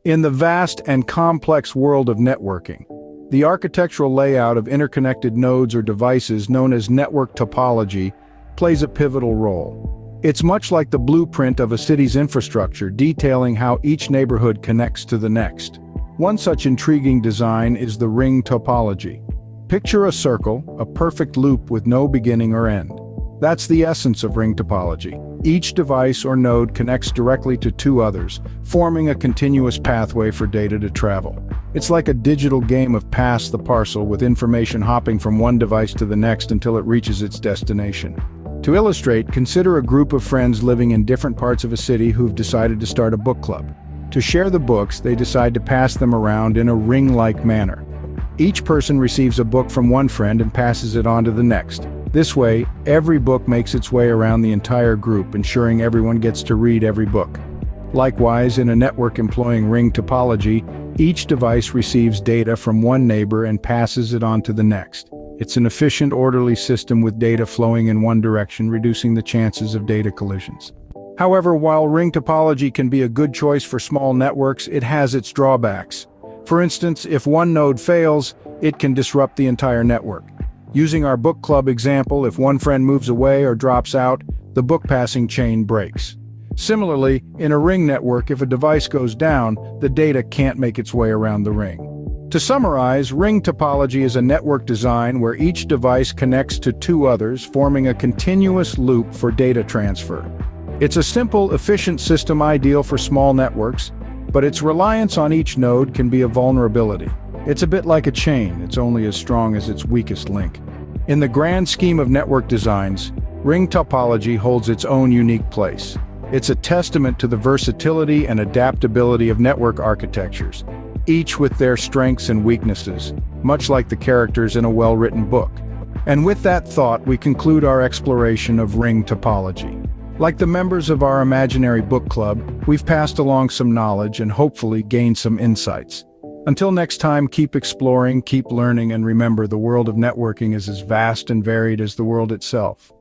In the vast and complex world of networking, the architectural layout of interconnected nodes or devices known as network topology plays a pivotal role. It's much like the blueprint of a city's infrastructure, detailing how each neighborhood connects to the next. One such intriguing design is the ring topology. Picture a circle, a perfect loop with no beginning or end. That's the essence of ring topology. Each device or node connects directly to two others, forming a continuous pathway for data to travel. It's like a digital game of pass the parcel, with information hopping from one device to the next until it reaches its destination. To illustrate, consider a group of friends living in different parts of a city who've decided to start a book club. To share the books, they decide to pass them around in a ring-like manner. Each person receives a book from one friend and passes it on to the next. This way, every book makes its way around the entire group, ensuring everyone gets to read every book. Likewise, in a network employing ring topology, each device receives data from one neighbor and passes it on to the next. It's an efficient, orderly system with data flowing in one direction, reducing the chances of data collisions. However, while ring topology can be a good choice for small networks, it has its drawbacks. For instance, if one node fails, it can disrupt the entire network. Using our book club example, if one friend moves away or drops out, the book passing chain breaks. Similarly, in a ring network, if a device goes down, the data can't make its way around the ring. To summarize, ring topology is a network design where each device connects to two others, forming a continuous loop for data transfer. It's a simple, efficient system ideal for small networks, but its reliance on each node can be a vulnerability. It's a bit like a chain, it's only as strong as its weakest link. In the grand scheme of network designs, ring topology holds its own unique place. It's a testament to the versatility and adaptability of network architectures, each with their strengths and weaknesses, much like the characters in a well-written book. And with that thought, we conclude our exploration of ring topology. Like the members of our imaginary book club, we've passed along some knowledge and hopefully gained some insights. Until next time, keep exploring, keep learning, and remember, the world of networking is as vast and varied as the world itself.